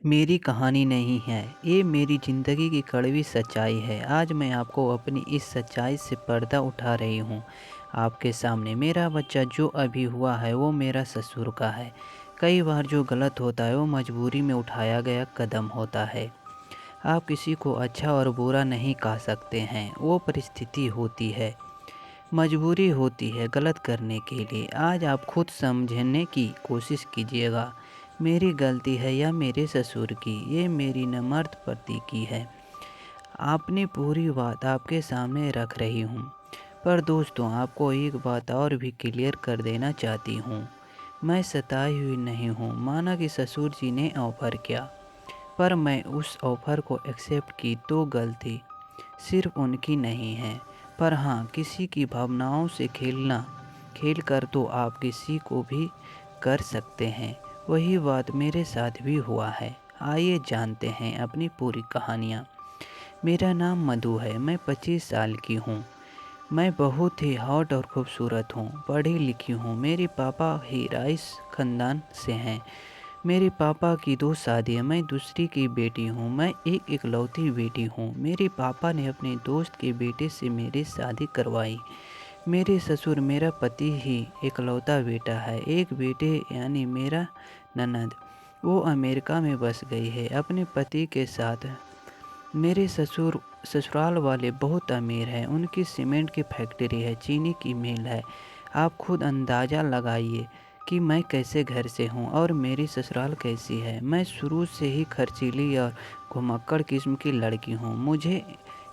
मेरी कहानी नहीं है, ये मेरी ज़िंदगी की कड़वी सच्चाई है। आज मैं आपको अपनी इस सच्चाई से पर्दा उठा रही हूँ। आपके सामने मेरा बच्चा जो अभी हुआ है वो मेरा ससुर का है। कई बार जो गलत होता है वो मजबूरी में उठाया गया कदम होता है। आप किसी को अच्छा और बुरा नहीं कह सकते हैं, वो परिस्थिति होती है, मजबूरी होती है गलत करने के लिए। आज आप खुद समझने की कोशिश कीजिएगा, मेरी गलती है या मेरे ससुर की। ये मेरी नमर्द पति की है। आपने पूरी बात आपके सामने रख रही हूँ। पर दोस्तों, आपको एक बात और भी क्लियर कर देना चाहती हूँ। मैं सताई हुई नहीं हूँ। माना कि ससुर जी ने ऑफ़र किया, पर मैं उस ऑफ़र को एक्सेप्ट की तो गलती सिर्फ उनकी नहीं है। पर हाँ, किसी की भावनाओं से खेल कर तो आप किसी को भी कर सकते हैं। वही बात मेरे साथ भी हुआ है। आइए जानते हैं अपनी पूरी कहानियाँ। मेरा नाम मधु है, मैं 25 साल की हूँ। मैं बहुत ही हॉट और खूबसूरत हूँ, पढ़ी लिखी हूँ। मेरे पापा ही राइस ख़ानदान से हैं। मेरे पापा की 2 शादियाँ, मैं दूसरी की बेटी हूँ। मैं एक इकलौती बेटी हूँ। मेरे पापा ने अपने दोस्त के बेटे से मेरी शादी करवाई। मेरे ससुर मेरा पति ही इकलौता बेटा है। एक बेटे यानी मेरा ननद, वो अमेरिका में बस गई है अपने पति के साथ। मेरे ससुराल वाले बहुत अमीर हैं। उनकी सीमेंट की फैक्ट्री है, चीनी की मिल है। आप खुद अंदाज़ा लगाइए कि मैं कैसे घर से हूँ और मेरी ससुराल कैसी है। मैं शुरू से ही खर्चीली और घुमक्कड़ किस्म की लड़की हूँ। मुझे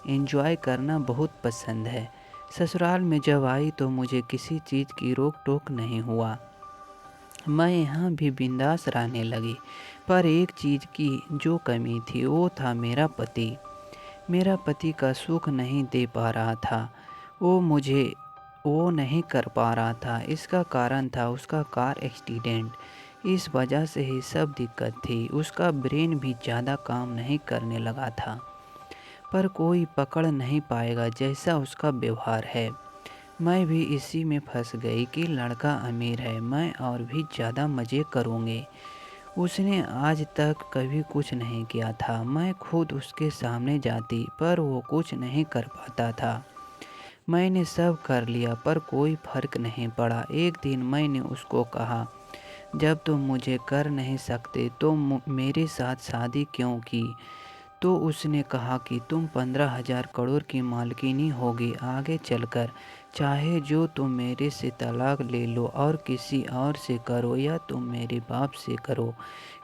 एंजॉय करना बहुत पसंद है। ससुराल में जब आई तो मुझे किसी चीज़ की रोक टोक नहीं हुआ। मैं यहाँ भी बिंदास रहने लगी। पर एक चीज़ की जो कमी थी वो था मेरा पति। मेरा पति का सुख नहीं दे पा रहा था। वो नहीं कर पा रहा था। इसका कारण था उसका कार एक्सीडेंट। इस वजह से ही सब दिक्कत थी। उसका ब्रेन भी ज़्यादा काम नहीं करने लगा था। पर कोई पकड़ नहीं पाएगा जैसा उसका व्यवहार है। मैं भी इसी में फंस गई कि लड़का अमीर है, मैं और भी ज़्यादा मज़े करूँगी। उसने आज तक कभी कुछ नहीं किया था। मैं खुद उसके सामने जाती पर वो कुछ नहीं कर पाता था। मैंने सब कर लिया पर कोई फ़र्क नहीं पड़ा। एक दिन मैंने उसको कहा, जब तुम मुझे कर नहीं सकते तो मेरे साथ शादी क्यों की? तो उसने कहा कि तुम 15,000 करोड़ की मालकिनी होगी आगे चलकर। चाहे जो तुम मेरे से तलाक ले लो और किसी और से करो या तुम मेरे बाप से करो,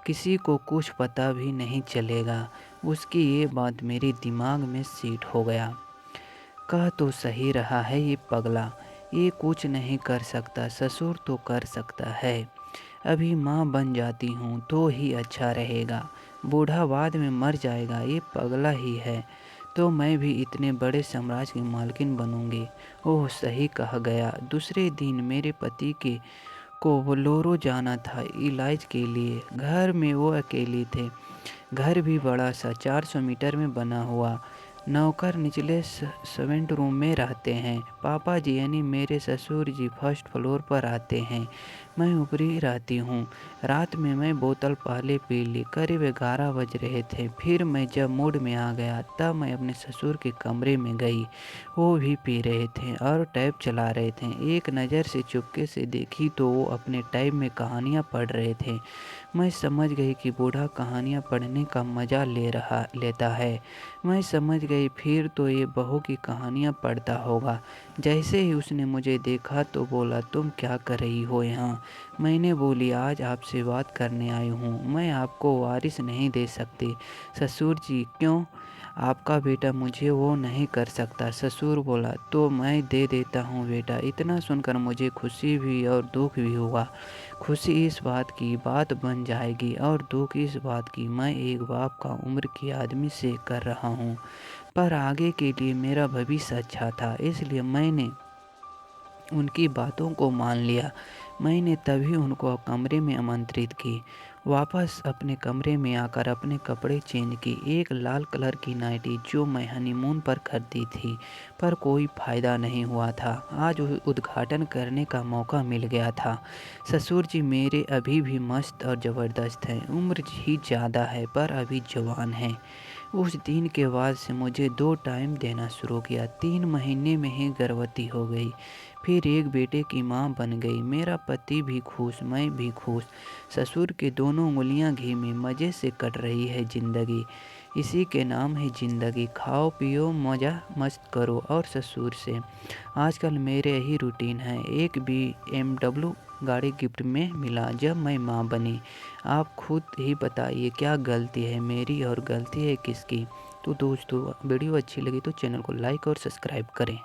किसी को कुछ पता भी नहीं चलेगा। उसकी ये बात मेरे दिमाग में सीट हो गया। कह तो सही रहा है ये पगला। ये कुछ नहीं कर सकता, ससुर तो कर सकता है। अभी माँ बन जाती हूँ तो ही अच्छा रहेगा। बूढ़ा बाद में मर जाएगा, ये पगला ही है। तो मैं भी इतने बड़े साम्राज्य की मालकिन बनूंगी। ओह, सही कहा गया। दूसरे दिन मेरे पति के को बोलेरो जाना था इलाज के लिए। घर में वो अकेले थे। घर भी बड़ा सा 400 मीटर में बना हुआ। नौकर निचले 7th रूम में रहते हैं। पापा जी यानी मेरे ससुर जी फर्स्ट फ्लोर पर आते हैं। मैं ऊपरी रहती हूँ। रात में मैं बोतल पहले पी ली। करीब 11 बज रहे थे। फिर मैं जब मूड में आ गया तब मैं अपने ससुर के कमरे में गई। वो भी पी रहे थे और टैब चला रहे थे। एक नज़र से चुपके से देखी तो वो अपने टैब में कहानियाँ पढ़ रहे थे। मैं समझ गई कि बूढ़ा कहानियाँ पढ़ने का मज़ा लेता है। मैं समझ गई फिर तो ये बहू की कहानियाँ पढ़ता होगा। जैसे ही उसने मुझे देखा तो बोला, तुम क्या कर रही हो यहाँ? मैंने बोली, आज आपसे बात करने आई हूँ। मैं आपको वारिस नहीं दे सकती। ससुर जी, क्यों? आपका बेटा मुझे वो नहीं कर सकता। ससुर बोला, तो मैं दे देता हूँ बेटा। इतना सुनकर मुझे खुशी भी और दुख भी हुआ। खुशी इस बात की बात बन जाएगी और दुख इस बात की मैं एक बाप का उम्र के आदमी से कर रहा हूँ। पर आगे के लिए मेरा भविष्य अच्छा था, इसलिए मैंने उनकी बातों को मान लिया। मैंने तभी उनको कमरे में आमंत्रित की। वापस अपने कमरे में आकर अपने कपड़े चेंज की। एक लाल कलर की नाइटी जो मैं हनीमून पर खरीदी थी, पर कोई फ़ायदा नहीं हुआ था। आज उद्घाटन करने का मौका मिल गया था। ससुर जी मेरे अभी भी मस्त और ज़बरदस्त हैं। उम्र ही ज़्यादा है पर अभी जवान हैं। उस दिन के बाद से मुझे 2 टाइम देना शुरू किया। 3 महीने में ही गर्भवती हो गई। फिर एक बेटे की माँ बन गई। मेरा पति भी खुश, मैं भी खुश। ससुर के दोनों उँगलियाँ घी में मज़े से कट रही है ज़िंदगी। इसी के नाम है ज़िंदगी। खाओ पियो मज़ा मस्त करो। और ससुर से आजकल मेरे यही रूटीन है। एक BMW गाड़ी गिफ्ट में मिला जब मैं माँ बनी। आप खुद ही बताइए क्या गलती है मेरी और गलती है किसकी। तो दोस्तों वीडियो अच्छी लगी तो चैनल को लाइक और सब्सक्राइब करें।